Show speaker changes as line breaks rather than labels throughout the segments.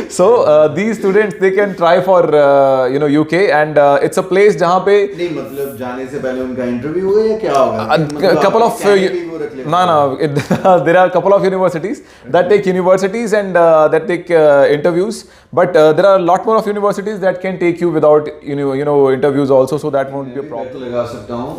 So these students they can try for UK and it's a place जहाँ पे
नहीं मतलब जाने से पहले उनका इंटरव्यू होगा या क्या होगा?
couple of there are a couple of universities that take universities and that take interviews, but there are a lot more of universities that can take you without interviews also, so that won't be a problem.
मैं लगा सकता हूँ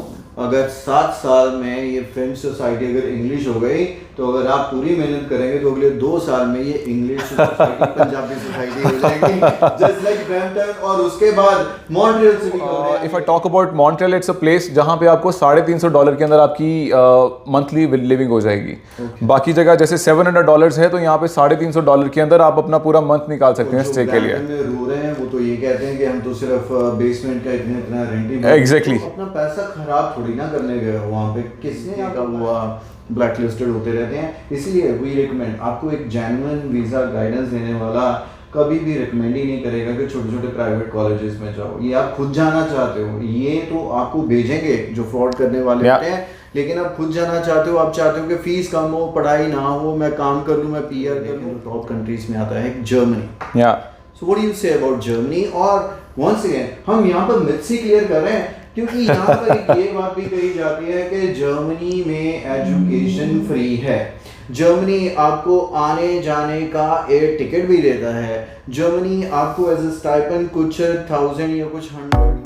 अगर 7 साल में ये film society अगर English हो गई तो अगर आप पूरी मेहनत करेंगे तो अगले 2 साल में ये इंग्लिश सोसाइटी पंजाबी सोसाइटी हो जाएगी जस्ट लाइक ब्रैम्पटन, और उसके बाद मॉन्ट्रियल से भी
if I talk about Montreal, it's a place जहाँ पे आपको $350 के अंदर आपकी मंथली लिविंग हो जाएगी. बाकी जगह जैसे $700 है तो यहाँ पे $350 के अंदर आप अपना पूरा मंथ निकाल सकते हैं स्टे के लिए.
रो रहे हैं वो तो ये कहते हैं कि हम तो सिर्फ बेसमेंट का इतना रेंट ही
एग्जैक्टली
अपना पैसा खराब थोड़ी ना करने गए हो वहाँ पे, किसने आपका हुआ ब्लैक लिस्टेड होते रहते हैं. इसलिए वी रिकमेंड आपको एक जेन्युइन वीजा गाइडेंस देने वाला कभी भी रिकमेंड ही नहीं करेगा कि छोटे छोटे प्राइवेट कॉलेजेस में जाओ. ये आप खुद जाना चाहते हो, ये तो आपको भेजेंगे जो फ्रॉड करने वाले होते हैं, लेकिन आप खुद जाना चाहते हो, आप चाहते हो कि फीस कम हो, पढ़ाई ना हो, मैं काम कर लूँ, मैं पीआर कर लूँ. टॉप कंट्रीज में आता है Germany. So what do you say about Germany? और वंस अगेन हम यहाँ पर मिथ्स ही क्लियर कर रहे हैं क्योंकि यहाँ पर एक ये बात भी कही जाती है कि जर्मनी में एजुकेशन फ्री है. जर्मनी आपको आने जाने का एयर टिकट भी देता है. जर्मनी आपको एज अ स्टाइपेंड कुछ 1000 या कुछ 100.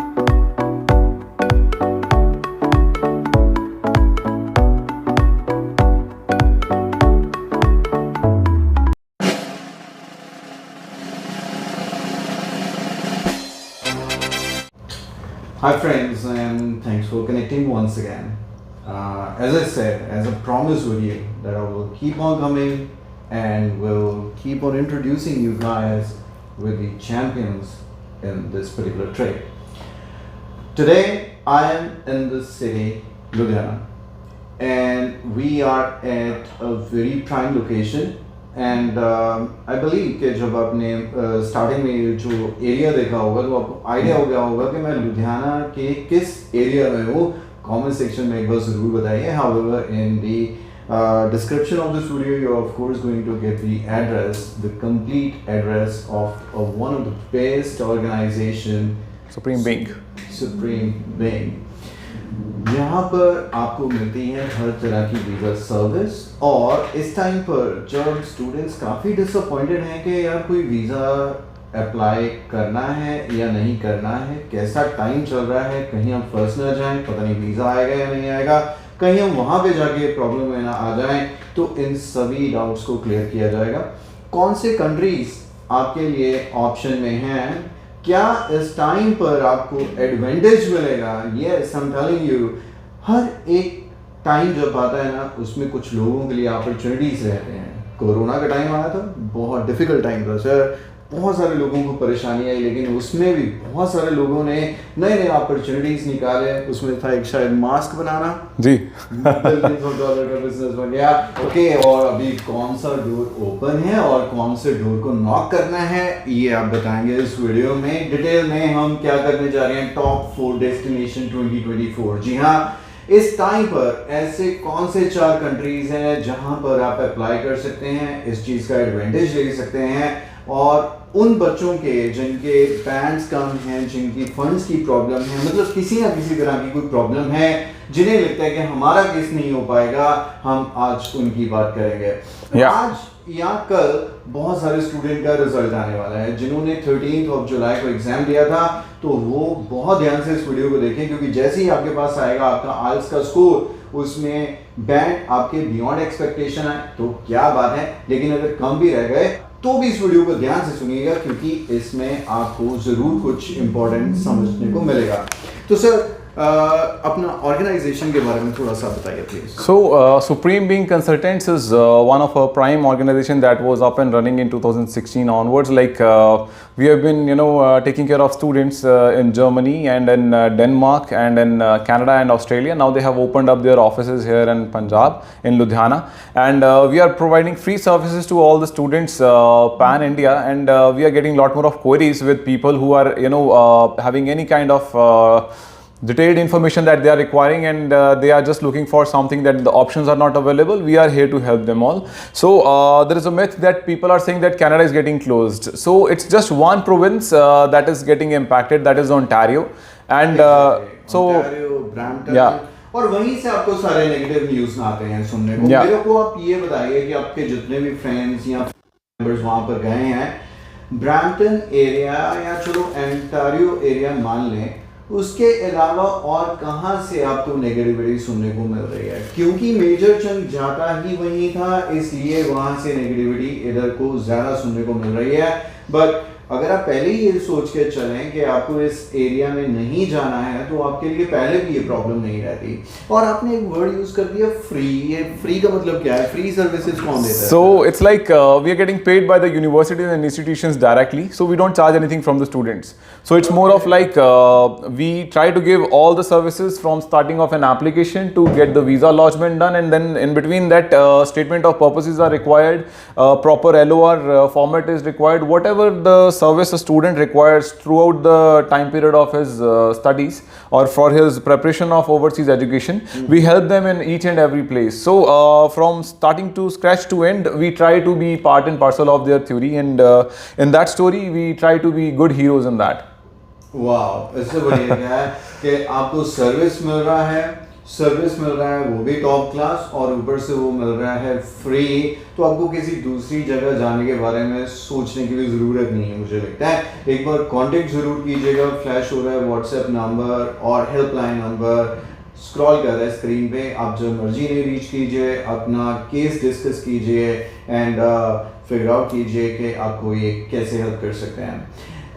Hi friends, and thanks for connecting once again. As I said, as I promised with you that I will keep on coming and will keep on introducing you guys with the champions in this particular trade. Today I am in the city Ludhiana and we are at a very prime location. And I believe कि जब आपने starting में जो area देखा होगा तो आपको idea हो गया होगा कि मैं लुधियाना के किस एरिया में हूँ. कमेंट सेक्शन में एक बार ज़रूर बताइए. However in the description of this video you are of course going to get the address, the complete address of one of the best organisation
supreme
being. यहाँ पर आपको मिलती है हर तरह की वीज़ा सर्विस. और इस टाइम पर जब स्टूडेंट्स काफ़ी डिसअपॉइंटेड हैं कि यार कोई वीज़ा अप्लाई करना है या नहीं करना है, कैसा टाइम चल रहा है, कहीं हम फंस ना जाएं, पता नहीं वीज़ा आएगा या नहीं आएगा, कहीं हम वहाँ पे जाके प्रॉब्लम में ना आ जाएं, तो इन सभी डाउट्स को क्लियर किया जाएगा. कौन से कंट्रीज आपके लिए ऑप्शन में हैं, क्या इस टाइम पर आपको एडवांटेज मिलेगा. Yes, I am telling you, हर एक टाइम जब आता है ना उसमें कुछ लोगों के लिए अपॉर्चुनिटीज रहते हैं. कोरोना का टाइम आया था, बहुत डिफिकल्ट टाइम था सर, बहुत सारे लोगों को परेशानी आई, लेकिन उसमें भी बहुत सारे लोगों ने नए नए अपॉर्चुनिटीज निकाले. उसमें था एक शायद मास्क बनाना
जी.
बिलियंस ऑफ डॉलर का बिजनेस बन गया. ओके, और अभी कौन सा डोर ओपन है और कौन से डोर को नॉक करना है ये आप बताएंगे इस वीडियो में. डिटेल में हम क्या करने जा रहे हैं, टॉप 4 डेस्टिनेशन 2024. जी हाँ, इस टाइम पर ऐसे कौन से 4 कंट्रीज हैं जहां पर आप अप्लाई कर सकते हैं, इस चीज का एडवांटेज ले सकते हैं. और उन बच्चों के जिनके बैंड्स कम हैं, जिनकी फंड्स की प्रॉब्लम है, मतलब किसी ना किसी तरह की कोई प्रॉब्लम है, जिन्हें लगता है कि हमारा केस नहीं हो पाएगा, हम आज उनकी बात करेंगे. आज या कल बहुत सारे स्टूडेंट का रिजल्ट आने वाला है. जिन्होंने 13 जुलाई को एग्जाम दिया था तो वो बहुत ध्यान से इस वीडियो को देखें, क्योंकि जैसे ही आपके पास आएगा आपका आइल्स का स्कोर, उसमें बैंड आपके बियॉन्ड एक्सपेक्टेशन है तो क्या बात है, लेकिन अगर कम भी रह गए तो भी इस वीडियो को ध्यान से सुनिएगा, क्योंकि इसमें आपको जरूर कुछ इंपॉर्टेंट समझने को मिलेगा. तो सर अपना ऑर्गेनाइजेशन के बारे में थोड़ा सा बताइए please.
So Supreme Being Consultants is one of our prime organization that was up and running in 2016 onwards. Like we have been taking care of students in Germany and in Denmark and in Canada and Australia. Now they have opened up their offices here in Punjab, in Ludhiana, and we are providing free services to all the students pan India, and we are getting a lot more of queries with people who are having any kind of detailed information that they are requiring, and they are just looking for something that the options are not available, we are here to help them all. So there is a myth that people are saying that Canada is getting closed. So it's just one province that is getting impacted, that is Ontario. And
Ontario, Brampton,
yeah.
और वहीं से आपको सारे negative news आते हैं सुनने को।
Yeah.
मेरे को आप ये बताइए कि आपके जितने भी फ्रेंड्स या मेंबर्स वहाँ पर गए हैं, ब्रैम्पटन एरिया या चलो ओंटारियो एरिया मान लें, उसके अलावा और कहाँ से आपको नेगेटिविटी सुनने को मिल रही है? क्योंकि मेजर चंक जाता ही वहीं था, इसलिए वहाँ से नेगेटिविटी इधर को ज़्यादा सुनने को मिल रही है। बट अगर आप पहले ही ये सोच के चलें कि आपको इस एरिया में नहीं जाना है, तो आपके लिए पहले भी ये प्रॉब्लम नहीं रहती। और आपने एक वर्ड यूज कर दिया फ्री। ये फ्री का मतलब क्या है? फ्री सर्विसेज कौन देता है?
So it's like we are getting paid by the universities and institutions directly, so we don't charge anything from the students. So it's more of like we try to give all the services from starting of an application to get the visa lodgement done, and then in between that statement of purposes are required, proper LOR format is required, whatever the service a student requires throughout the time period of his studies or for his preparation of overseas education, we help them in each and every place. So from starting to scratch to end, we try to be part and parcel of their theory, and in that story we try to be good heroes in that.
वाह, इससे बढ़िया क्या है कि आपको service मिल रहा है वो भी टॉप क्लास, और ऊपर से वो मिल रहा है फ्री। तो आपको किसी दूसरी जगह जाने के बारे में सोचने की भी ज़रूरत नहीं है। मुझे लगता है एक बार कांटेक्ट ज़रूर कीजिएगा, फ्लैश हो रहा है व्हाट्सएप नंबर और हेल्पलाइन नंबर स्क्रॉल कर रहा है स्क्रीन पे, आप जो मर्जी नहीं रीच कीजिए, अपना केस डिस्कस कीजिए एंड फिगर आउट कीजिए कि आपको ये कैसे हेल्प कर सकते हैं।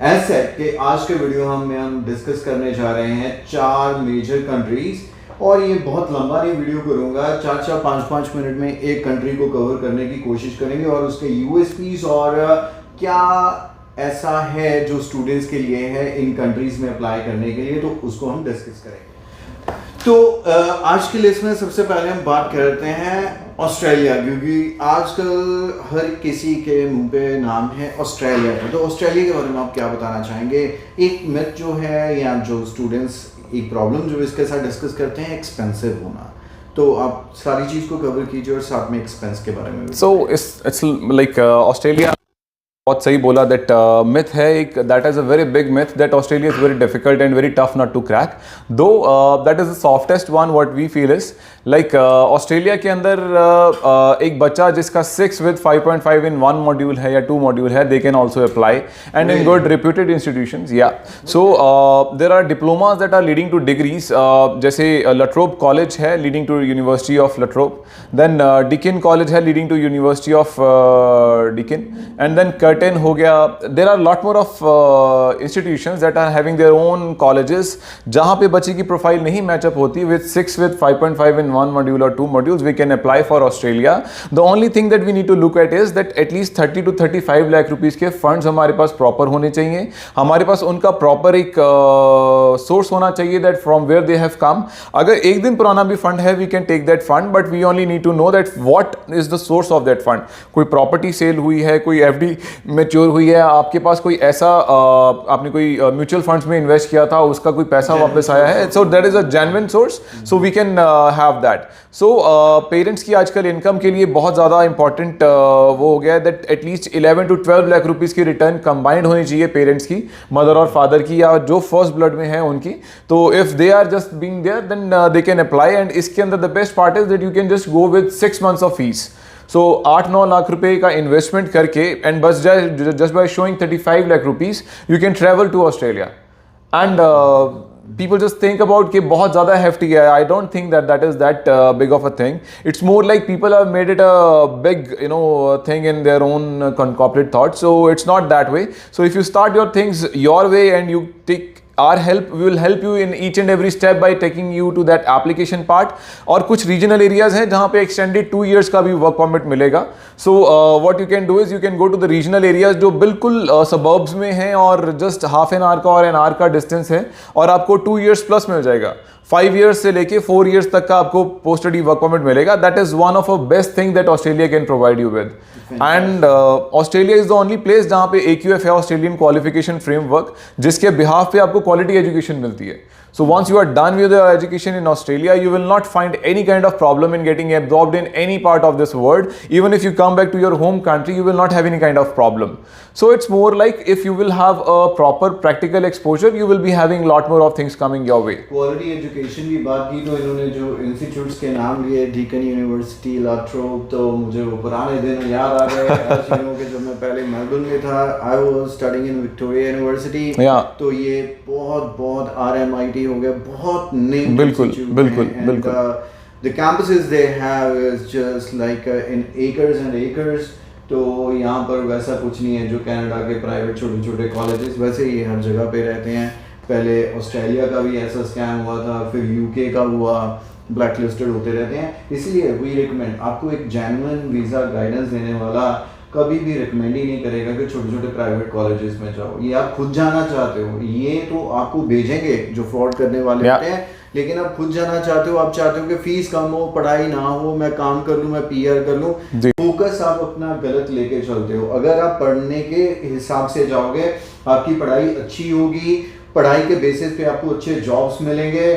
एज सेट कि आज के वीडियो हम डिस्कस करने जा रहे हैं 4 मेजर कंट्रीज, और ये बहुत लंबा नहीं वीडियो करूंगा, 4-4, 5-5 मिनट में एक कंट्री को कवर करने की कोशिश करेंगे और उसके यूएसपीज और क्या ऐसा है जो स्टूडेंट्स के लिए है इन कंट्रीज में अप्लाई करने के लिए, तो उसको हम डिस्कस करेंगे। तो आज की लिस्ट में सबसे पहले हम बात करते हैं ऑस्ट्रेलिया, क्योंकि आजकल हर किसी के मुंह पे नाम है ऑस्ट्रेलिया का। तो ऑस्ट्रेलिया के बारे में आप क्या बताना चाहेंगे? एक मिथ जो है या जो स्टूडेंट्स एक प्रॉब्लम जो इसके साथ डिस्कस करते हैं, एक्सपेंसिव होना, तो आप सारी चीज़ को कवर कीजिए और साथ में एक्सपेंस के बारे में भी।
So it's like Australia. बहुत सही बोला, दैट मिथ है एक, that is a very big myth that Australia is very difficult and very tough not to crack, though that is the softest one what we feel is like Australia के अंदर एक बच्चा जिसका 6 with 5.5 in 1 module है या 2 module है, they can also apply and in good reputed institutions. Yeah, so there are diplomas that are leading to degrees, जैसे लट्रोप college है leading to University of Latrobe, then Deakin college है leading to University of Deakin, and then Curtin हो गया. There are lot more of institutions that are having their own colleges जहाँ पे बच्चे की profile नहीं मैचअप होती with 6 with 5.5 in 1 module or 2 modules, we can apply for Australia. The only thing that we need to look at is that at least 30 to 35 lakh rupees के funds हमारे पास proper होने चाहिए, हमारे पास उनका प्रॉपर एक source होना चाहिए that from where they have come. अगर एक दिन पुराना भी फंड है, we can take that fund, but we only need to know that what is the source of that fund. कोई प्रॉपर्टी सेल हुई है, कोई एफडी मैच्योर हुई है, आपके पास कोई ऐसा आपने कोई म्यूचुअल फंड्स में इन्वेस्ट किया था, उसका कोई पैसा वापस आया है, so that is a genuine source, so we can have that. So parents की आजकल इनकम के लिए बहुत ज़्यादा इंपॉर्टेंट वो हो गया है that at least 11 to 12 lakh rupees की रिटर्न कंबाइंड होनी चाहिए पेरेंट्स की, मदर और फादर की, या जो फर्स्ट ब्लड में है उनकी. तो if they are just being there then they can apply, and इसके अंदर the best part is that you can just go with 6 months of fees. So 8-9 lakh रुपए का इन्वेस्टमेंट करके एंड बस just by showing 35 lakh rupees you can travel to Australia. And people just think about कि बहुत ज़्यादा hefty है. I don't think that is that big of a thing. It's more like people have made it a big thing in their own corporate thoughts. So it's not that way. So if you start your things your way and you take our help, we will help you in each and every step by taking you to that application part. और कुछ regional areas हैं जहाँ पे extended 2 years का भी work permit मिलेगा. So what you can do is you can go to the regional areas जो बिल्कुल suburbs में हैं और just half an hour का और an hour का distance है, और आपको 2 years plus मिल जाएगा. 5 years से लेके 4 years तक का आपको पोस्ट स्टडी वर्क परमिट मिलेगा. That is one of a best thing that Australia can provide you with. And Australia is the only place जहाँ पे AQF है, ऑस्ट्रेलियन क्वालिफिकेशन फ्रेमवर्क, जिसके बिहाफ पे आपको क्वालिटी एजुकेशन मिलती है. So once you are done with your education in Australia, you will not find any kind of problem in getting absorbed in any part of this world. Even if you come back to your home country, you will not have any kind of problem. So it's more like if you will have a proper practical exposure, you will be having lot more of things coming your way.
Quality education की बात की तो इन्होंने जो institutes के नाम लिए, Deakin university, लाट्रोप, तो मुझे वो पुराने दिन याद आ गए. कि जब मैं पहले मेलबर्न में था, I was studying in Victoria university. तो ये बहुत RMIT हो गया, बहुत नेम. बिल्कुल. The campuses they have is just like in acres and acres. तो यहाँ पर वैसा कुछ नहीं है जो कनाडा के प्राइवेट छोटे छोटे कॉलेजेस, वैसे ही हर जगह पे रहते हैं. पहले ऑस्ट्रेलिया का भी ऐसा स्कैम हुआ था, फिर यूके का हुआ, ब्लैक लिस्टेड होते रहते हैं. इसलिए वी रिकमेंड, आपको एक जेन्युइन वीज़ा गाइडेंस देने वाला कभी भी रिकमेंड ही नहीं करेगा कि छोटे छोटे प्राइवेट कॉलेजेस में जाओ. ये आप खुद जाना चाहते हो, ये तो आपको भेजेंगे जो फ्रॉड करने वाले होते हैं, लेकिन आप खुद जाना चाहते हो. आप चाहते हो कि फीस कम हो, पढ़ाई ना हो, मैं काम कर लूँ, मैं PR कर लूँ. फोकस आप अपना गलत लेके चलते हो. अगर आप पढ़ने के हिसाब से जाओगे, आपकी पढ़ाई अच्छी होगी, पढ़ाई के बेसिस पे आपको अच्छे जॉब्स मिलेंगे,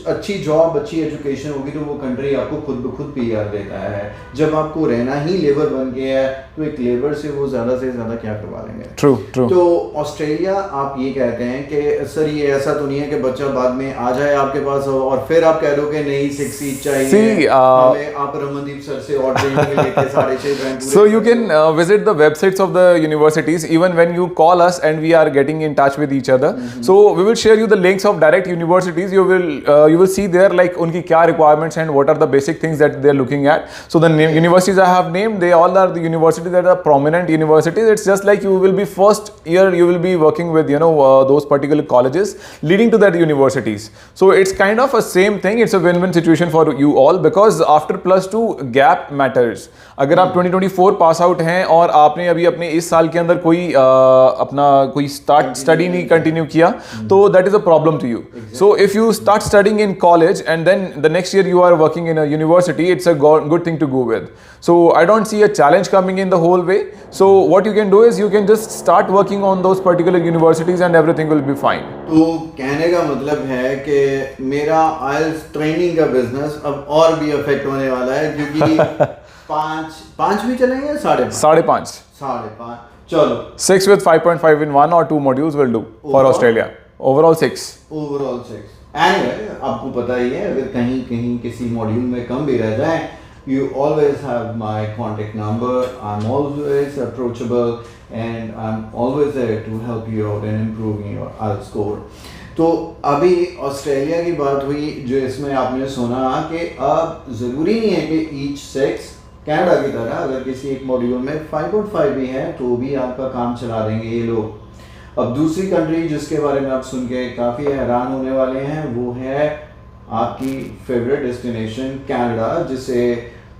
अच्छी जॉब, अच्छी एजुकेशन होगी, तो वो कंट्री आपको खुद ब खुद PR देता है. जब आपको रहना ही लेबर बन गया है, तो एक लेबर से वो ज़्यादा से ज़्यादा क्या करवा लेंगे. ट्रू. तो ऑस्ट्रेलिया, आप ये कहते हैं कि सर ये ऐसा तो नहीं है कि बच्चा बाद में आ जाए आपके पास और फिर आप कह दो कि नहीं 6 सीट चाहिए, आप रमनदीप सर से और ट्रेनिंग लेके 6.5 rank.
So you can visit the websites of the universities even when you call us and we are getting in touch with each other. So we will share you the links of direct universities. You will see there like उनकी क्या requirements and what are the basic things that they are looking at. So the universities I have named, they all are the universities that are prominent universities. It's just like you will be first year, you will be working with those particular colleges leading to that universities. So it's kind of a same thing. It's a win-win situation for you all because after +2 gap matters. अगर आप 2024 pass out हैं और आपने अभी अपने इस साल के अंदर अपना कोई स्टडी नहीं कंटिन्यू किया, तो that is a problem to you. Exactly. So if you start studying in college and then the next year you are working in a university, it's a good thing to go with. So I don't see a challenge coming in the whole way. So what you can do is you can just start working on those particular universities and everything will be fine.
तो कहने का मतलब है कि मेरा IELTS training का business अब और भी अफेक्ट होने वाला है, क्योंकि पाँच भी चलेंगे, 5.5. चलो
6 with 5.5 in 1 or 2 modules will do for Australia. Overall 6.
Anyway, आपको पता ही है, अगर कहीं किसी मॉड्यूल में कम भी रह जाए, you always have my contact number. I'm always approachable and I'm always there to help you out in improving your IELTS score. तो अभी ऑस्ट्रेलिया की बात हुई, जो इसमें आपने सुना कि अब ज़रूरी नहीं है कि each 6 कनाडा की तरह अगर किसी एक मॉड्यूल में 5.5 भी है तो भी आपका काम चला देंगे ये लोग. अब दूसरी कंट्री जिसके बारे में आप सुन के काफ़ी हैरान होने वाले हैं, वो है आपकी फेवरेट डेस्टिनेशन कनाडा, जिसे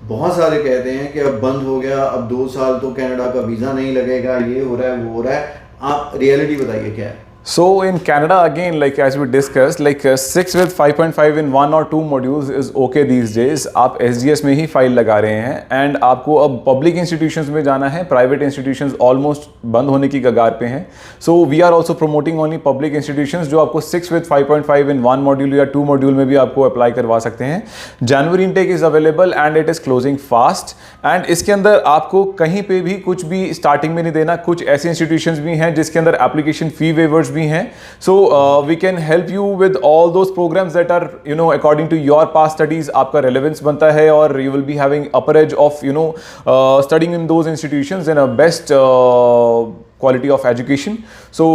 बहुत सारे कहते हैं कि अब बंद हो गया, अब 2 साल तो कनाडा का वीज़ा नहीं लगेगा, ये हो रहा है, वो हो रहा है. आप रियलिटी बताइए क्या है.
So in Canada again, like as we discussed, like 6 with 5.5 in 1 or 2 modules is okay these days. आप SGS में ही फाइल लगा रहे हैं and आपको अब पब्लिक इंस्टीट्यूशंस में जाना है. प्राइवेट इंस्टीट्यूशंस ऑलमोस्ट बंद होने की कगार पे हैं. So we are also promoting only public institutions जो आपको 6 with 5.5 in 1 module या 2 module में भी आपको अप्लाई करवा सकते हैं. January intake is available and it is closing fast. And इसके अंदर आपको कहीं पे भी कुछ भी स्टार्टिंग में नहीं देना. कुछ ऐसे इंस्टीट्यूशंस भी हैं जिसके अंदर एप्लीकेशन फी वेवर्स भी हैं. So we can help you with all those programs that are according to your past studies. आपका relevance बनता है और you will be having upper edge of studying in those institutions in a best quality of education. So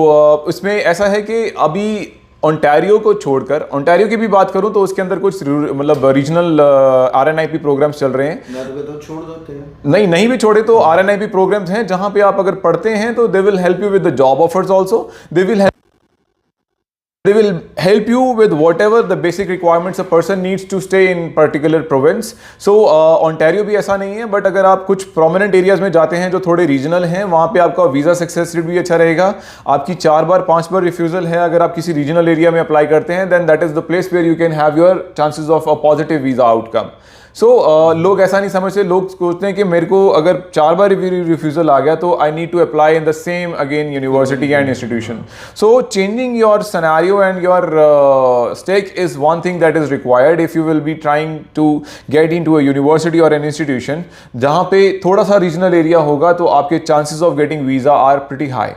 इसमें ऐसा है कि अभी Ontario को छोड़कर, ओंटारियो की भी बात करूं तो उसके अंदर कुछ मतलब रीजनल RNIP प्रोग्राम्स चल रहे हैं.
तो छोड़ देते हैं.
नहीं भी छोड़े तो RNIP प्रोग्राम्स हैं जहां पे आप अगर पढ़ते हैं तो they will help you with the job offers also. They will They will help you with whatever the basic requirements a person needs to stay in particular province. So Ontario भी ऐसा नहीं है, बट अगर आप कुछ prominent areas में जाते हैं जो थोड़े regional हैं, वहाँ पे आपका वीज़ा सक्सेस रेट भी अच्छा रहेगा. आपकी 4 बार 5 बार रिफ्यूज़ल है अगर आप किसी regional area में अप्लाई करते हैं, then that is the place where you can have your chances of a positive visa outcome. सो लोग ऐसा नहीं समझते, लोग सोचते हैं कि मेरे को अगर 4 बार रिफ्यूज़ल आ गया तो I need to apply in the same again university and institution. So changing your scenario and your stake is one thing that is required if you will be trying to get in to a university or an institution जहाँ पे थोड़ा सा regional area होगा तो आपके chances of getting visa are pretty high.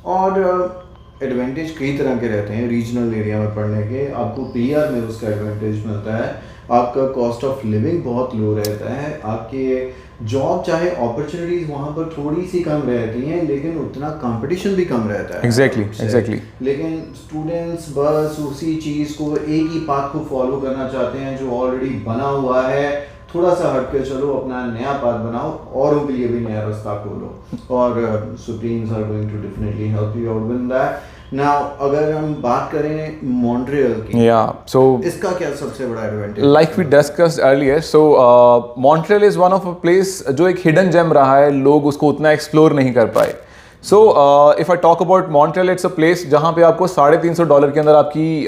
और advantage कई तरह के रहते हैं रीजनल एरिया में पढ़ने के. आपको पीआर में उसका एडवांटेज मिलता है, आपका कॉस्ट ऑफ लिविंग बहुत लो रहता है, आपके जॉब चाहे अपॉर्चुनिटीज वहाँ पर थोड़ी सी कम रहती हैं लेकिन उतना कंपटीशन भी कम रहता है.
एग्जैक्टली.
लेकिन स्टूडेंट्स बस उसी चीज़ को, एक ही पाथ को फॉलो करना चाहते हैं जो ऑलरेडी बना हुआ है. थोड़ा सा हट के चलो, अपना नया पाथ बनाओ, औरों के लिए भी नया रास्ता खोलो, और Supremes are going to definitely help you out with that. Now अगर हम बात करें मॉन्ट्रियल की,
so
इसका क्या सबसे बड़ा advantage?
Like we discussed earlier, so Montreal is one of a place जो एक हिडन जेम रहा है, लोग उसको उतना एक्सप्लोर नहीं कर पाए. So if I talk about Montreal, it's a place जहाँ पे आपको $350 के अंदर आपकी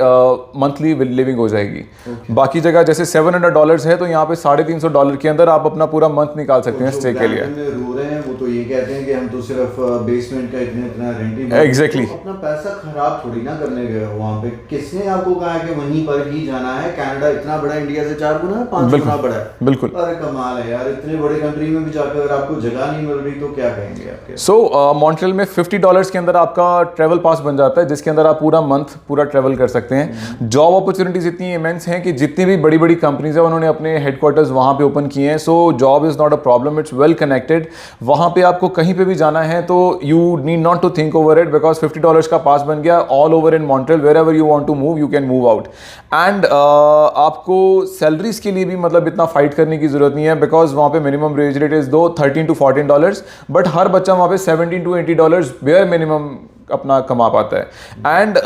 मंथली लिविंग हो जाएगी. बाकी जगह जैसे $700 है तो यहाँ पे $350 के अंदर आप अपना पूरा मंथ निकाल सकते हैं स्टे के लिए.
रो रहे हैं वो तो ये कहते हैं कि हम तो सिर्फ बेसमेंट का इतना रेंट ही
एग्जैक्टली.
अपना पैसा खराब थोड़ी ना करने गए हो वहाँ पे. किसने आपको कहा है कि वहीं पर ही जाना है? कनाडा इतना बड़ा इंडिया से 4 गुना 5 गुना बड़ा है.
बिल्कुल.
अरे कमाल है यार, इतने बड़े कंट्री में भी जाकर अगर आपको जगह नहीं मिल रही तो क्या कहेंगे आपके?
सो मॉन्ट्रियल में $50 के अंदर आपका ट्रैवल पास बन जाता है जिसके अंदर आप पूरा मंथ पूरा ट्रैवल कर सकते हैं. जॉब अपॉर्चुनिटीज इतनी इमेंस हैं कि जितनी भी बड़ी बड़ी कंपनीज हैं उन्होंने अपने हेडक्वार्टर्स वहाँ पे ओपन किए हैं. So job is not a problem, it's well connected. वहाँ पे आपको कहीं पे भी जाना है तो you need not to think over it because $50 का पास बन गया. All over in Montreal wherever you want to move you can move out. And आपको सैलरीज के लिए भी मतलब इतना फाइट करने की जरूरत नहीं है बिकॉज वहाँ पे मिनिमम वेज रेट इज दो $13 to $14, बट हर बच्चा वहाँ पे $17 to $80 बेयर मिनिमम अपना कमा पाता है. And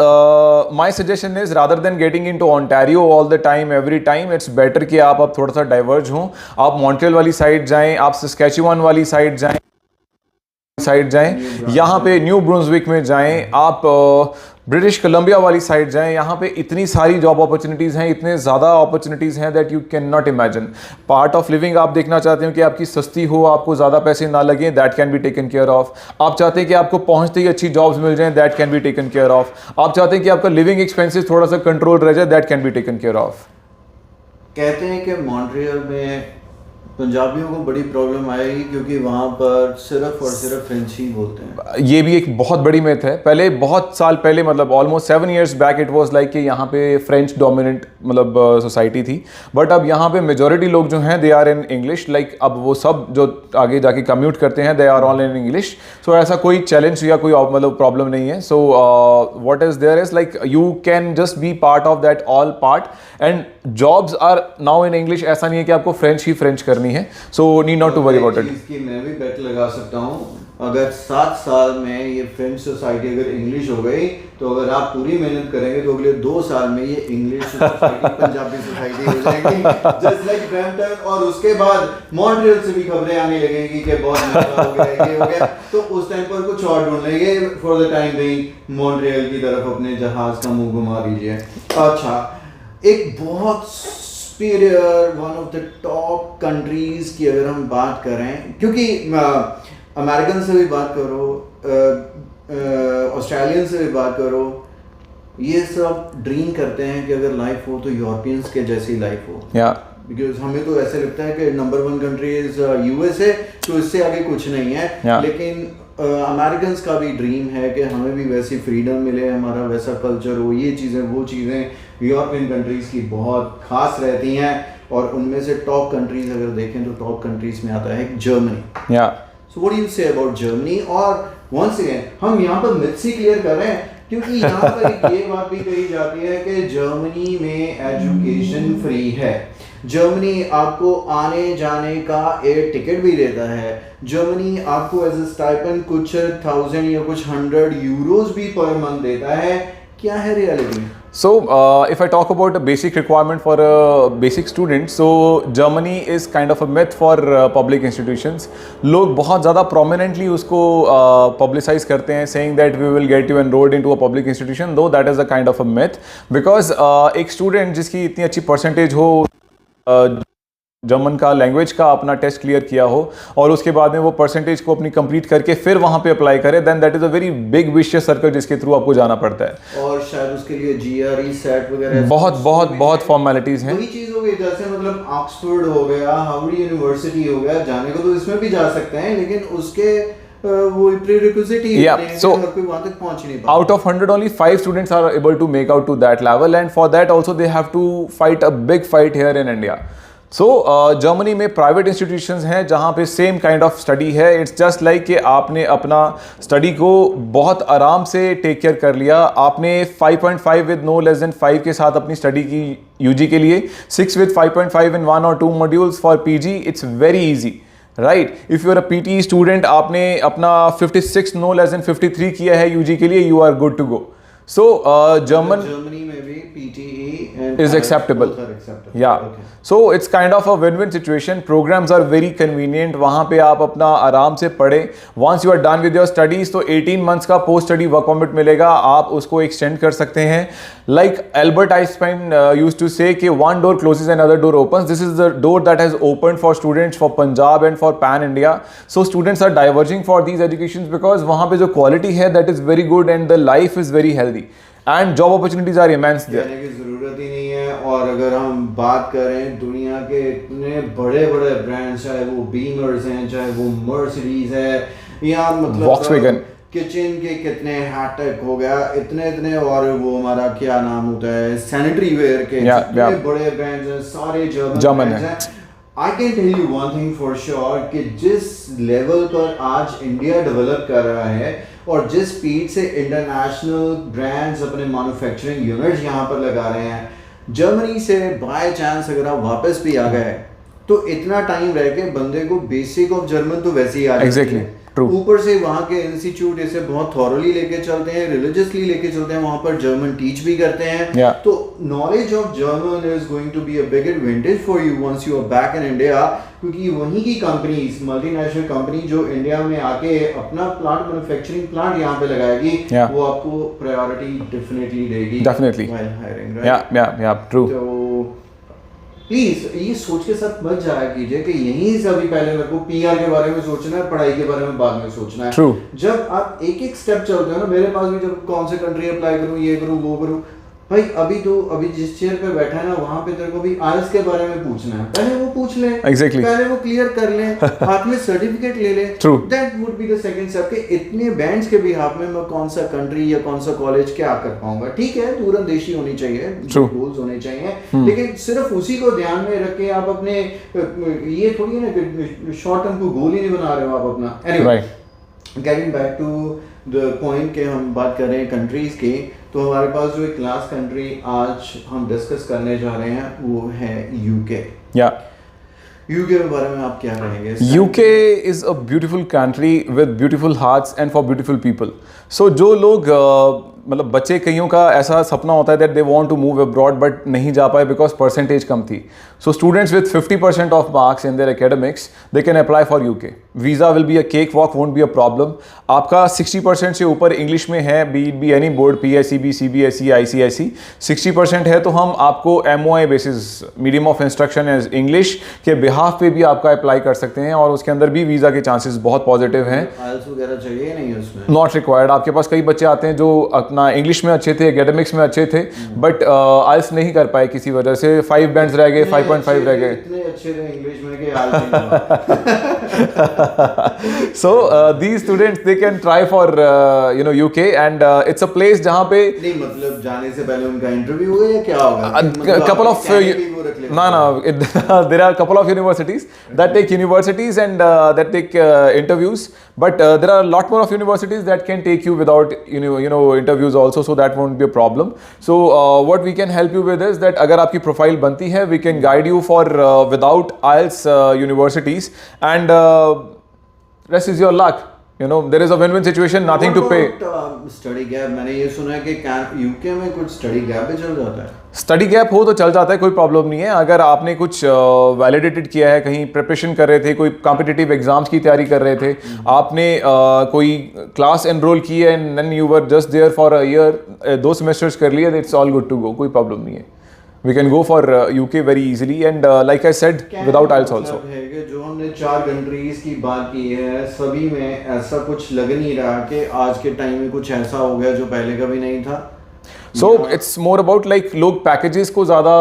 my suggestion is rather than getting in to Ontario all the time every time, it's better कि आप थोड़ा सा डाइवर्ज हों. आप मॉन्ट्रियल वाली साइड जाएं, आप सस्कैचुअन वाली साइड जाएं, यहाँ पे न्यू ब्रुंसविक में जाएं, आप ब्रिटिश कोलंबिया वाली साइड जाएं. यहाँ पे इतनी सारी जॉब अपॉर्चुनिटीज़ हैं, इतने ज़्यादा अपॉर्चुनिटीज़ हैं that you can not imagine. Part of living आप देखना चाहते हो कि आपकी सस्ती हो, आपको ज़्यादा पैसे ना लगे, that can be taken care of. आप चाहते हैं कि आपको पहुँचते ही अच्छी जॉब्स मिल जाएं, that can be taken care of. आप चाहते हैं कि आपका लिविंग एक्सपेंसेस थोड़ा सा कंट्रोल रह जाए, that can be taken care of.
कहते हैं कि मॉन्ट्रियल में पंजाबियों को बड़ी प्रॉब्लम आएगी क्योंकि वहाँ पर सिर्फ और सिर्फ फ्रेंच ही बोलते हैं.
ये भी एक बहुत बड़ी मिथ है. पहले बहुत साल पहले मतलब almost 7 years back it was like कि यहाँ पे फ्रेंच डोमिनेंट मतलब सोसाइटी थी, बट अब यहाँ पे मेजॉरिटी लोग जो हैं they are in English. Like अब वो सब जो आगे जाके कम्यूट करते हैं they are all in English. So ऐसा कोई चैलेंज या कोई मतलब प्रॉब्लम नहीं है. So what is there is like you can just be part of that all part and jobs are now in English. ऐसा नहीं है कि आपको फ्रेंच ही फ्रेंच करनी है. So need not to worry about it.
इसकी मैं भी बेट लगा सकता हूँ, अगर 7 साल में ये फ्रेंच सोसाइटी अगर इंग्लिश हो गई तो अगर आप पूरी मेहनत करेंगे तो अगले 2 साल में ये इंग्लिश सोसाइटी पंजाबी सोसाइटी हो जाएगी जस्ट लाइक ब्रैम्पटन. और उसके बाद मॉन्ट्रियल से भी खबरें आने लगेंगी कि बहुत महंगा हो गया, ये हो गया, तो उस टाइम पर कुछ और ढूंढ लेंगे. For the time being Montreal की तरफ अपने जहाज का मुंह घुमा दीजिए. अच्छा, एक बहुत superior one of the top countries की अगर हम बात करें, क्योंकि अमेरिकन से भी बात करो, ऑस्ट्रेलियन से भी बात करो, ये सब ड्रीम करते हैं कि अगर लाइफ हो तो यूरोपियंस के जैसी लाइफ हो. बिकॉज हमें तो ऐसे लगता है कि नंबर 1 कंट्री इज यूएसए, तो इससे आगे कुछ नहीं है. लेकिन अमेरिकन का भी ड्रीम है कि हमें भी वैसी फ्रीडम मिले, हमारा वैसा कल्चर हो, ये चीज़ें वो चीज़ें यूरोपियन कंट्रीज़ की बहुत खास रहती हैं. और उनमें से टॉप कंट्रीज़ अगर देखें तो टॉप कंट्रीज़ में आता है Germany. So what do you say about Germany? और वंस अगेन हम यहाँ पर मिथ्स ही क्लियर कर रहे हैं क्योंकि यहाँ पर ये बात भी कही जाती है कि जर्मनी में एजुकेशन फ्री है. जर्मनी आपको आने जाने का एयर टिकट भी देता है. जर्मनी आपको एज ए स्टाइपेंड कुछ 1000 या कुछ 100 यूरोज भी पर मंथ देता है क्या है reality?
So, if I talk about a basic requirement for a basic student, so Germany is kind of a myth for public institutions. लोग बहुत ज़्यादा prominently उसको publicize करते हैं, saying that we will get you enrolled into a public institution, though that is a kind of a myth, because एक student जिसकी इतनी अच्छी percentage हो जर्मन का लैंग्वेज का अपना टेस्ट क्लियर किया हो और उसके बाद में वो परसेंटेज को अपनी कंप्लीट करके फिर वहां पे अप्लाई करे, then that is a very big vicious circle जिसके थ्रू आपको जाना पड़ता है
और शायद उसके लिए जीआरई सेट वगैरह
बहुत फॉर्मेलिटीज हैं।
वही चीज हो गई जैसे मतलब ऑक्सफोर्ड हो गया, हार्वर्ड यूनिवर्सिटी हो गया, जाने को तो इसमें भी जा सकते हैं लेकिन उसके वो प्रीरिक्विजिट ही होते हैं,
so
हर कोई वहां तक पहुंच नहीं पाता।
out of 100 only 5 students are able to make out to that level, and for that also they have to fight a big fight here in India. So Germany में प्राइवेट इंस्टीट्यूशंस हैं जहाँ पे सेम काइंड ऑफ स्टडी है। It's just like कि आपने अपना study को बहुत आराम से टेक केयर कर लिया, आपने 5.5 विद नो लेस देन 5 के साथ अपनी स्टडी की यूजी के लिए, 6 विद 5.5 इन 1 और 2 modules for PG, it's very easy right. If you are a PT student, आपने अपना 56 नो लेस देन 53 किया है यूजी के लिए, you are good to go. So Germany में भी PTE and is acceptable. Yeah. Okay. So it's kind of a win-win situation. Programs are very convenient. वहाँ पे आप अपना आराम से पढ़ें. Once you are done with your studies, तो 18 months का post study work permit मिलेगा. आप उसको extend कर सकते हैं. Like Albert Einstein used to say कि one door closes and another door opens. This is the door that has opened for students for Punjab and for Pan India. So students are diverging for these educations because वहाँ पे जो quality है that is very good and the life is very healthy. And job opportunities are immense there.
कहने की ज़रूरत ही नहीं है। और अगर हम बात करें दुनिया के इतने बड़े बड़े ब्रांड्स, चाहे वो बीमर्स हैं, चाहे वो मर्सिडीज है, या मतलब
वॉक्सवैगन,
किचन के कितने हैटेक हो गया, इतने और वो हमारा क्या नाम होता है सैनिटरी वेयर के जितने बड़े ब्रांड्स हैं सारे जर्मन हैं। I can tell you one thing for sure कि जिस लेवल पर आज इंडिया डेवलप कर रहा है और जिस स्पीड से इंटरनेशनल ब्रांड्स अपने मैन्युफैक्चरिंग यूनिट्स यहाँ पर लगा रहे हैं, जर्मनी से बाय चांस अगर आप वापस भी आ गए तो इतना टाइम रह के बंदे को बेसिक ऑफ जर्मन तो वैसे ही आ जाती है। ऊपर से वहाँ के इंस्टीट्यूट इसे बहुत थॉरली लेके चलते हैं, रिलीजियसली लेके चलते हैं, वहाँ पर जर्मन टीच भी करते हैं। तो knowledge of German is going to be a big advantage for you once you are back in India, क्योंकि वहीं की कंपनीज, मल्टीनेशनल कंपनी जो इंडिया में आके अपना प्लांट, मैन्युफैक्चरिंग प्लांट यहाँ पे लगाएगी, वो आपको प्रायोरिटी डेफिनेटली देगी।
Definitely hiring, right? या ट्रू।
तो प्लीज ये सोच के साथ मत जाया कीजिए कि यहीं से अभी पहले मेरे को पीआर के बारे में सोचना है, पढ़ाई के बारे में बाद में सोचना है।
True.
जब आप एक एक स्टेप चलते हो ना, मेरे पास भी जब कौन से कंट्री अप्लाई करूं, ये करूं, वो करूं, भाई अभी जिस चेयर पे बैठा है ना, वहां पे तेरे को भी आईएलटीएस के बारे में पूछना है, पहले वो पूछ ले।
Exactly.
पहले वो क्लियर कर ले, हाथ में सर्टिफिकेट ले ले।
True.
That would be the second step कि इतने बैंड्स के भी हाथ में मैं कौन सा कंट्री या कौन सा कॉलेज क्या कर पाऊंगा। ठीक है, दूरंदेशी होनी चाहिए, गोल्स होने चाहिए, लेकिन सिर्फ उसी को ध्यान में रख के आप अपने ये थोड़ी है ना शॉर्ट टर्म को गोल ही नहीं बना रहे हो आप अपना। Anyway, getting back to the point के हम बात कर रहे हैं कंट्रीज की, तो हमारे पास जो एक लास्ट कंट्री आज हम डिस्कस करने जा रहे हैं वो है यूके। यूके के बारे में आप क्या कहेंगे?
UK is a beautiful country with beautiful hearts and for beautiful people. So जो लोग मतलब बच्चे कईयों का ऐसा सपना होता है that they want to move abroad but नहीं जा पाए बिकॉज परसेंटेज कम थी। So students with 50% of marks in their academics they can apply for UK. Visa will be a cake walk, won't be a problem. आपका 60% से ऊपर English में है, be any board, PSEB, CBSE, ICSE 60% है, तो हम आपको MOI बेसिस, medium of instruction as English के बिहाफ पे भी आपका अप्लाई कर सकते हैं और उसके अंदर भी वीज़ा के चांसेस बहुत पॉजिटिव हैं।
आईएलटीएस वगैरह चाहिए नहीं उसमें?
Not required. आपके पास कई बच्चे आते हैं जो अपना इंग्लिश में अच्छे थे, एकेडमिक्स में अच्छे थे, बट आइल्स नहीं कर पाए किसी वजह से, 5 बैंड्स रह गए, 5.5 रह गए।
इतने अच्छे थे इंग्लिश में कि
So these students they can try for UK and it's a place जहाँ पे
नहीं, मतलब जाने से पहले उनका इंटरव्यू होगा या क्या होगा?
couple of there are a couple of universities that take universities and that take interviews, but there are a lot more of universities that can take you without interviews also, so that won't be a problem. So what we can help you with is that अगर आपकी profile बनती है, we can guide you for without IELTS universities and rest is your luck. you know, there is a win-win situation, nothing to pay.
Study gap, मैंने ये सुना है कि UK में कुछ स्टडी गैप भी चल जाता है।
स्टडी गैप हो तो चल जाता है, कोई प्रॉब्लम नहीं है। अगर आपने कुछ वैलिडेटेड किया है, कहीं प्रिपरेशन कर रहे थे, कोई कॉम्पिटिटिव एग्जाम्स की तैयारी कर रहे थे, आपने कोई क्लास एनरोल की है and then you were just there for a year, 2 semesters कर लिए, it's all good to go, कोई प्रॉब्लम नहीं है। We can go for UK very easily and like I said without IELTS also.
है कि जो हमने 4 कंट्रीज की बात की है, सभी में ऐसा कुछ लग नहीं रहा कि आज के टाइम में कुछ ऐसा हो गया जो पहले कभी नहीं था।
So it's more about like लोग पैकेजेस को ज़्यादा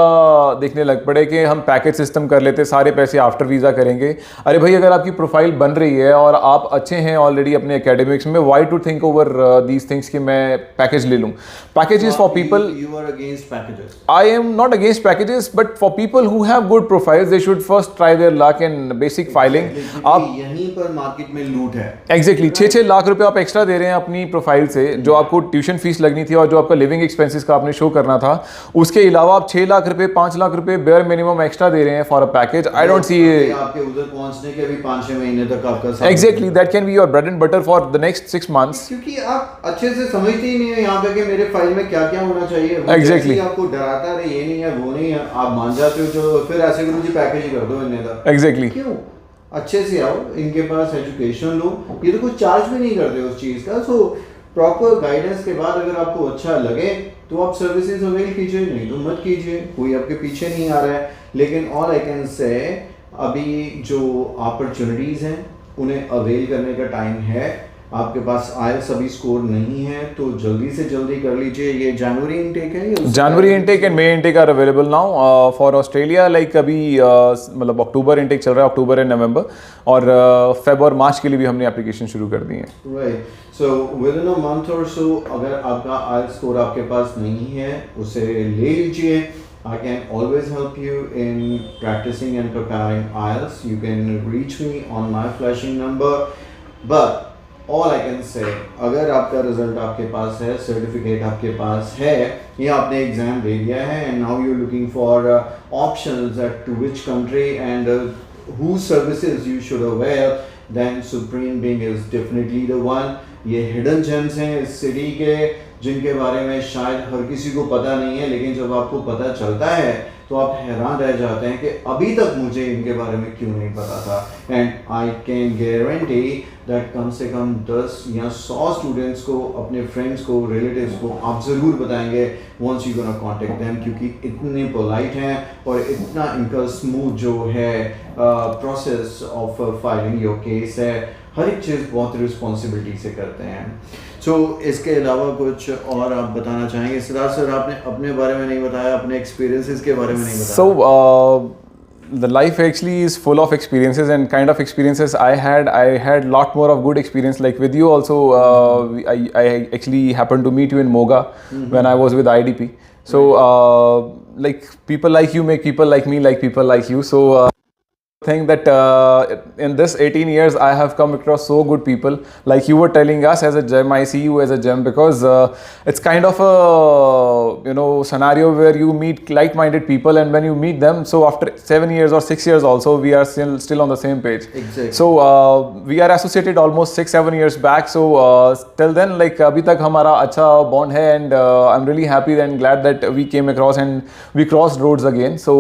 देखने लग पड़े कि हम पैकेज सिस्टम कर लेते, सारे पैसे आफ्टर वीज़ा करेंगे। अरे भाई, अगर आपकी प्रोफाइल बन रही है और आप अच्छे हैं ऑलरेडी अपने एकेडमिक्स में, why to think over these things कि मैं पैकेज ले लूँ। Packages for people,
you are against packages.
I am not against packages, but for people who have good profiles they should first try their luck in basic filing. आप
यहीं पर market में लूट है।
एग्जैक्टली 6-6 लाख रुपए आप एक्स्ट्रा दे रहे हैं अपनी प्रोफाइल से, जो आपको ट्यूशन फीस लगनी थी और जो आपका लिविंग एक्सपेंसेस का आपने शो करना था, उसके अलावा आप 6 लाख रुपए 5 लाख रुपए बेयर मिनिमम एक्स्ट्रा दे रहे हैं for a package. I don't see
आपके उधर पहुंचने के भी 5-6 महीने तक आपका
exactly that can be your bread and butter for the next 6 months.
क्योंकि आप अच्छे से समझते ही नहीं है यहाँ पे कि मेरे फाइल में क्या क्या होना चाहिए।
Exactly.
आपको डराता है, ये नहीं है वो नहीं है, आप मान जाते हो, जो फिर ऐसे करो जी पैकेज ही कर दो इन्हें तक।
एग्जैक्टली
क्यों? अच्छे से आओ, इनके पास एजुकेशन लो, ये तो कुछ चार्ज भी नहीं करते उस चीज़ का। सो प्रॉपर गाइडेंस के बाद अगर आपको अच्छा लगे तो आप सर्विसेज अवेल कीजिए, नहीं तो मत कीजिए, कोई आपके पीछे नहीं आ रहा है। लेकिन ऑल आई कैन से, अभी जो अपॉर्चुनिटीज़ हैं उन्हें अवेल करने का टाइम है। आपके पास आइल्स अभी स्कोर नहीं है तो जल्दी से जल्दी कर लीजिए। ये जनवरी इनटेक है,
January intake and May intake are available now for Australia. Like अभी मतलब अक्टूबर इनटेक चल रहा है, अक्टूबर एंड नवंबर, और फेब और मार्च के लिए भी हमने एप्लीकेशन शुरू कर दी है।
Right, so with in a month और सो अगर आपका आइल्स स्कोर आपके पास नहीं है उसे ले लीजिए। I can always help you in practicing and preparing IELTS. You can reach me on my flashing number. But all I can say, अगर आपका रिजल्ट आपके पास है, सर्टिफिकेट आपके पास है, या आपने एग्जाम दे दिया है and now you're looking for options at to which country and whose services you should avail, then Supreme Being is definitely the one. ये हिडन जेम्स हैं इस सिटी के, जिनके बारे में शायद हर किसी को पता नहीं है, लेकिन जब आपको पता चलता है तो आप हैरान रह जाते हैं कि अभी तक मुझे इनके बारे में क्यों नहीं पता था। And I can guarantee that come से कम 10 या 100 स्टूडेंट्स को, अपने फ्रेंड्स को, रिलेटिव्स को आप ज़रूर बताएंगे once you gonna contact them, क्योंकि इतने पोलाइट हैं और इतना इनका स्मूथ जो है process of filing your case है, हर एक चीज़ बहुत रिस्पॉन्सिबिलिटी से करते हैं। सो इसके अलावा कुछ और आप बताना चाहेंगे? सिद्धार्थ सर, आपने अपने बारे में नहीं बताया, अपने एक्सपीरियंसेस के बारे में नहीं बताया।
So the life actually is full of experiences, and kind of experiences I had lot more of good experience, like with you also. I actually happened to meet you in Moga when I was with IDP. So like people like you make people like me like people like you. So think that in this 18 years I have come across so good people, like you were telling us as a gem. I see you as a gem because it's kind of a scenario where you meet like-minded people, and when you meet them, so after 7 years or 6 years also we are still on the same page.
Exactly.
So we are associated almost 6-7 years back, so till then like abhi tak hamara acha bond hai, and I'm really happy and glad that we came across and we crossed roads again. So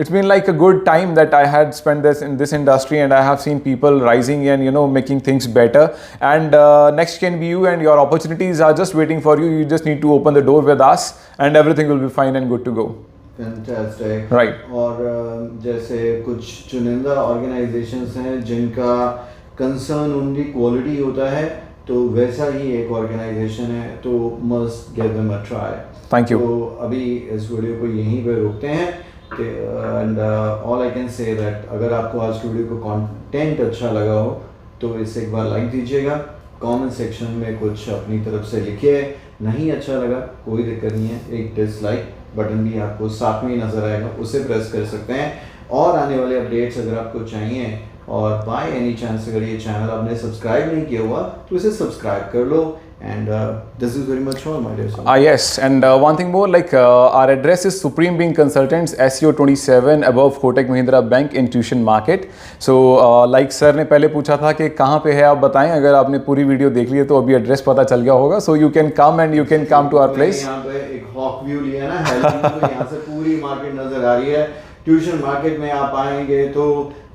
it's been like a good time that I had spent in this industry, and I have seen people rising and making things better, and next can be you, and your opportunities are just waiting for you. You just need to open the door with us and everything will be fine and good to go.
Fantastic.
Right.
और जैसे कुछ चुनिंदा organisations हैं जिनका concern उनकी quality होता है, तो वैसा ही एक ऑर्गेनाइजेशन है, तो must give them a try.
Thank you.
तो अभी इस वीडियो को यहीं पे रोकते हैं। And all I can say that अगर आपको आज वीडियो को कंटेंट अच्छा लगा हो तो इसे एक बार लाइक दीजिएगा, कमेंट सेक्शन में कुछ अपनी तरफ से लिखिए। नहीं अच्छा लगा कोई दिक्कत नहीं है, एक डिसलाइक बटन भी आपको साथ में ही नज़र आएगा, उसे प्रेस कर सकते हैं। और आने वाले अपडेट्स अगर आपको चाहिए और बाय एनी चांस अगर ये चैनल आपने सब्सक्राइब नहीं किया हुआ तो इसे सब्सक्राइब कर लो and this is very much all my dear son.
Yes, and one thing more, like our address is Supreme Being Consultants, SEO 27 above Kotak Mahindra Bank Intuition Market. So like sir ने पहले पूछा था कि कहाँ पे है आप बताएं, अगर आपने पूरी वीडियो देख ली है तो अभी एड्रेस पता चल गया होगा. So you can come and you can come to our place.
यहाँ पे एक हॉक व्यू लिया ना हेल्थ, तो यहाँ से पूरी मार्केट नजर आ रही है. ट्यूशन मार्केट में आप आएंगे तो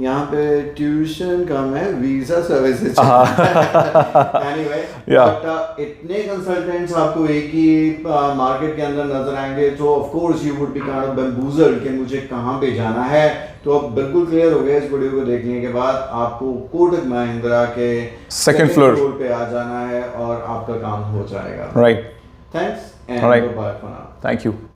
यहाँ पे ट्यूशन कम है, वीजा सर्विसेज. एनीवे, बट इतने कंसल्टेंट्स आपको एक ही मार्केट के अंदर नजर आएंगे तो of course you would be kind of bamboozled कि मुझे कहाँ पे जाना है. तो अब बिल्कुल क्लियर हो गया इस वीडियो को देखने के बाद. आपको कोटक महिंद्रा के
सेकंड फ्लोर
पे आ जाना है और आपका काम हो जाएगा.
Right.
Thanks and bye for now.
Thank you.